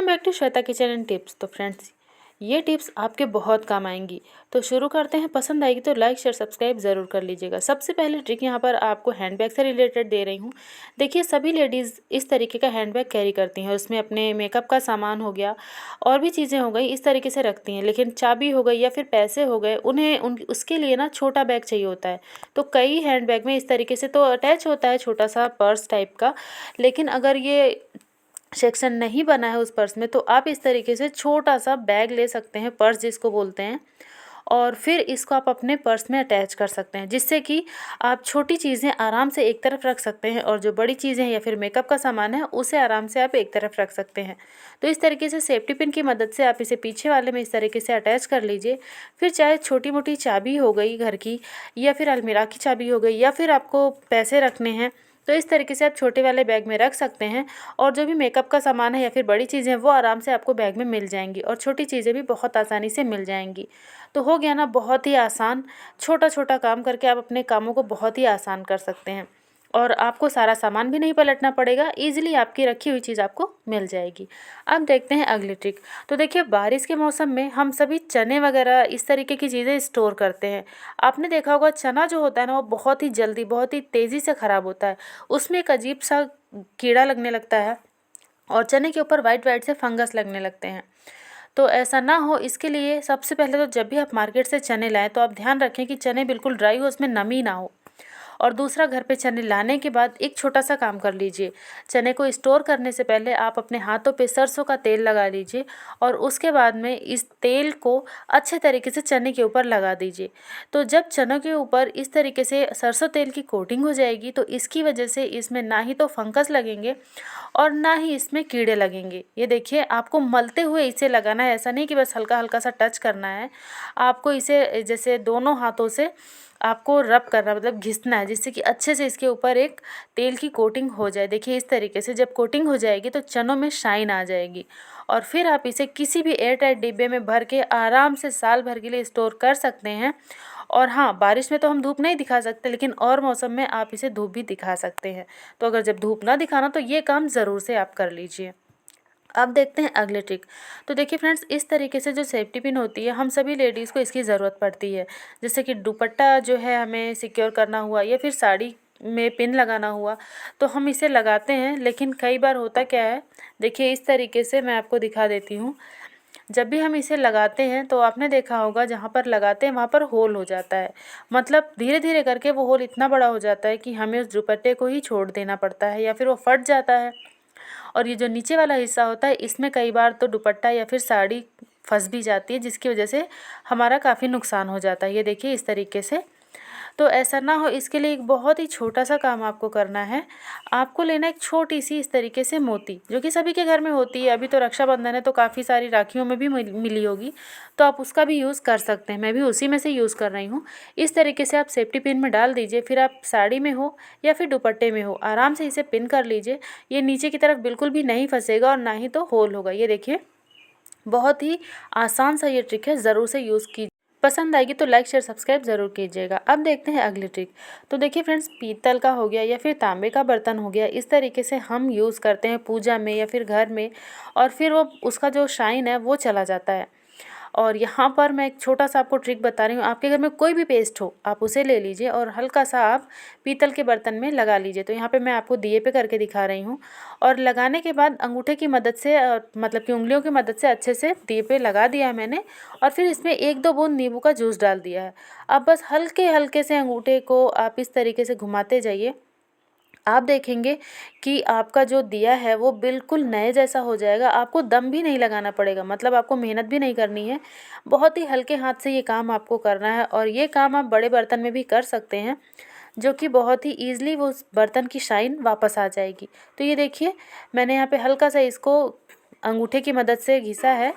Back to Shweta kitchen and tips. तो friends, ये tips आपके बहुत काम आएंगी। तो शुरू करते हैं। पसंद आएगी तो लाइक शेयर सब्सक्राइब ज़रूर कर लीजिएगा। सबसे पहले ट्रिक यहाँ पर आपको हैंडबैग से रिलेटेड दे रही हूँ। देखिए, सभी लेडीज़ इस तरीके का हैंडबैग कैरी करती हैं। उसमें अपने मेकअप का सामान हो गया और भी चीज़ें हो गई, इस तरीके से रखती हैं। लेकिन चाबी हो गई या फिर पैसे हो गए, उन्हें उसके लिए ना छोटा बैग चाहिए होता है। तो कई हैंडबैग में इस तरीके से तो अटैच होता है छोटा सा पर्स टाइप का। लेकिन अगर ये सेक्शन नहीं बना है उस पर्स में, तो आप इस तरीके से छोटा सा बैग ले सकते हैं, पर्स जिसको बोलते हैं। और फिर इसको आप अपने पर्स में अटैच कर सकते हैं, जिससे कि आप छोटी चीज़ें आराम से एक तरफ रख सकते हैं और जो बड़ी चीज़ें हैं या फिर मेकअप का सामान है उसे आराम से आप एक तरफ रख सकते हैं। तो इस तरीके से सेफ्टी पिन की मदद से आप इसे पीछे वाले में इस तरीके से अटैच कर लीजिए। फिर चाहे छोटी मोटी चाबी हो गई घर की, या फिर अलमीरा की चाबी हो गई, या फिर आपको पैसे रखने हैं, तो इस तरीके से आप छोटे वाले बैग में रख सकते हैं। और जो भी मेकअप का सामान है या फिर बड़ी चीज़ें हैं वो आराम से आपको बैग में मिल जाएंगी, और छोटी चीज़ें भी बहुत आसानी से मिल जाएंगी। तो हो गया ना बहुत ही आसान। छोटा छोटा काम करके आप अपने कामों को बहुत ही आसान कर सकते हैं, और आपको सारा सामान भी नहीं पलटना पड़ेगा। ईजिली आपकी रखी हुई चीज़ आपको मिल जाएगी। अब देखते हैं अगली ट्रिक। तो देखिए, बारिश के मौसम में हम सभी चने वगैरह इस तरीके की चीज़ें स्टोर करते हैं। आपने देखा होगा, चना जो होता है ना वो बहुत ही जल्दी, बहुत ही तेज़ी से ख़राब होता है। उसमें एक अजीब सा कीड़ा लगने लगता है, और चने के ऊपर वाइट वाइट से फंगस लगने लगते हैं। तो ऐसा ना हो, इसके लिए सबसे पहले तो जब भी आप मार्केट से चने लाएं तो आप ध्यान रखें कि चने बिल्कुल ड्राई हो, उसमें नमी ना हो। और दूसरा, घर पे चने लाने के बाद एक छोटा सा काम कर लीजिए। चने को स्टोर करने से पहले आप अपने हाथों पे सरसों का तेल लगा लीजिए, और उसके बाद में इस तेल को अच्छे तरीके से चने के ऊपर लगा दीजिए। तो जब चनों के ऊपर इस तरीके से सरसों तेल की कोटिंग हो जाएगी, तो इसकी वजह से इसमें ना ही तो फंगस लगेंगे और ना ही इसमें कीड़े लगेंगे। ये देखिए, आपको मलते हुए इसे लगाना है, ऐसा नहीं कि बस हल्का हल्का सा टच करना है। आपको इसे जैसे दोनों हाथों से आपको रब करना, मतलब घिसना है, जिससे कि अच्छे से इसके ऊपर एक तेल की कोटिंग हो जाए। देखिए, इस तरीके से जब कोटिंग हो जाएगी तो चनों में शाइन आ जाएगी, और फिर आप इसे किसी भी एयर टाइट डिब्बे में भर के आराम से साल भर के लिए स्टोर कर सकते हैं। और हाँ, बारिश में तो हम धूप नहीं दिखा सकते, लेकिन और मौसम में आप इसे धूप भी दिखा सकते हैं। तो अगर जब धूप ना दिखाना, तो ये काम ज़रूर से आप कर लीजिए। अब देखते हैं अगले ट्रिक। तो देखिए फ्रेंड्स, इस तरीके से जो सेफ्टी पिन होती है, हम सभी लेडीज़ को इसकी ज़रूरत पड़ती है। जैसे कि दुपट्टा जो है हमें सिक्योर करना हुआ, या फिर साड़ी में पिन लगाना हुआ, तो हम इसे लगाते हैं। लेकिन कई बार होता क्या है, देखिए इस तरीके से मैं आपको दिखा देती हूँ। जब भी हम इसे लगाते हैं तो आपने देखा होगा, जहाँ पर लगाते हैं वहाँ पर होल हो जाता है। मतलब धीरे धीरे करके वो होल इतना बड़ा हो जाता है कि हमें उस दुपट्टे को ही छोड़ देना पड़ता है, या फिर वो फट जाता है। और ये जो नीचे वाला हिस्सा होता है, इसमें कई बार तो दुपट्टा या फिर साड़ी फंस भी जाती है, जिसकी वजह से हमारा काफ़ी नुकसान हो जाता है। ये देखिए इस तरीके से। तो ऐसा ना हो, इसके लिए एक बहुत ही छोटा सा काम आपको करना है। आपको लेना एक छोटी सी इस तरीके से मोती, जो कि सभी के घर में होती है। अभी तो रक्षाबंधन है, तो काफ़ी सारी राखियों में भी मिली होगी, तो आप उसका भी यूज़ कर सकते हैं। मैं भी उसी में से यूज़ कर रही हूँ। इस तरीके से आप सेफ्टी पिन में डाल दीजिए। फिर आप साड़ी में हो या फिर दुपट्टे में हो, आराम से इसे पिन कर लीजिए। ये नीचे की तरफ बिल्कुल भी नहीं फंसेगा, और ना ही तो होल होगा। ये देखिए, बहुत ही आसान सा ये ट्रिक है, ज़रूर से यूज़ कीजिए। पसंद आएगी तो लाइक शेयर सब्सक्राइब ज़रूर कीजिएगा। अब देखते हैं अगली ट्रिक। तो देखिए फ्रेंड्स, पीतल का हो गया या फिर तांबे का बर्तन हो गया, इस तरीके से हम यूज़ करते हैं पूजा में या फिर घर में, और फिर वो उसका जो शाइन है वो चला जाता है। और यहाँ पर मैं एक छोटा सा आपको ट्रिक बता रही हूँ। आपके घर में कोई भी पेस्ट हो, आप उसे ले लीजिए और हल्का सा आप पीतल के बर्तन में लगा लीजिए। तो यहाँ पे मैं आपको दिए पे करके दिखा रही हूँ। और लगाने के बाद अंगूठे की मदद से, मतलब कि उंगलियों की मदद से अच्छे से दिए पे लगा दिया है मैंने। और फिर इसमें 1-2 बूंद नींबू का जूस डाल दिया है। अब बस हल्के हल्के से अंगूठे को आप इस तरीके से घुमाते जाइए। आप देखेंगे कि आपका जो दिया है वो बिल्कुल नए जैसा हो जाएगा। आपको दम भी नहीं लगाना पड़ेगा, मतलब आपको मेहनत भी नहीं करनी है। बहुत ही हल्के हाथ से ये काम आपको करना है, और ये काम आप बड़े बर्तन में भी कर सकते हैं, जो कि बहुत ही ईज़िली वो उस बर्तन की शाइन वापस आ जाएगी। तो ये देखिए, मैंने यहाँ पे हल्का सा इसको अंगूठे की मदद से घिसा है,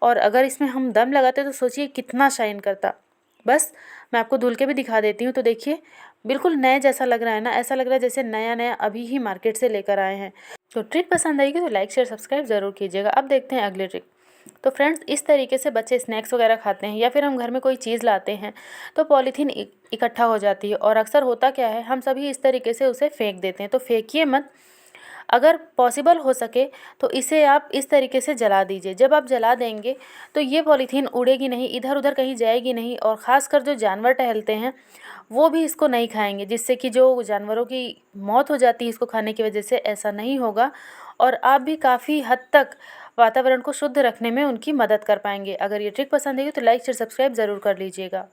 और अगर इसमें हम दम लगाते तो सोचिए कितना शाइन करता। बस मैं आपको धुल के भी दिखा देती हूँ। तो देखिए, बिल्कुल नए जैसा लग रहा है ना, ऐसा लग रहा है जैसे नया नया अभी ही मार्केट से लेकर आए हैं। तो ट्रिक पसंद आएगी तो लाइक शेयर सब्सक्राइब ज़रूर कीजिएगा। अब देखते हैं अगले ट्रिक। तो फ्रेंड्स, इस तरीके से बच्चे स्नैक्स वगैरह खाते हैं, या फिर हम घर में कोई चीज़ लाते हैं तो पॉलीथीन इकट्ठा हो जाती है, और अक्सर होता क्या है, हम सभी इस तरीके से उसे फेंक देते हैं। तो फेंकिए मत, अगर पॉसिबल हो सके तो इसे आप इस तरीके से जला दीजिए। जब आप जला देंगे तो ये पॉलीथीन उड़ेगी नहीं, इधर उधर कहीं जाएगी नहीं, और ख़ासकर जो जानवर टहलते हैं वो भी इसको नहीं खाएंगे, जिससे कि जो जानवरों की मौत हो जाती है इसको खाने की वजह से, ऐसा नहीं होगा। और आप भी काफ़ी हद तक वातावरण को शुद्ध रखने में उनकी मदद कर पाएंगे। अगर ये ट्रिक पसंद आई तो लाइक शेयर सब्सक्राइब ज़रूर कर लीजिएगा।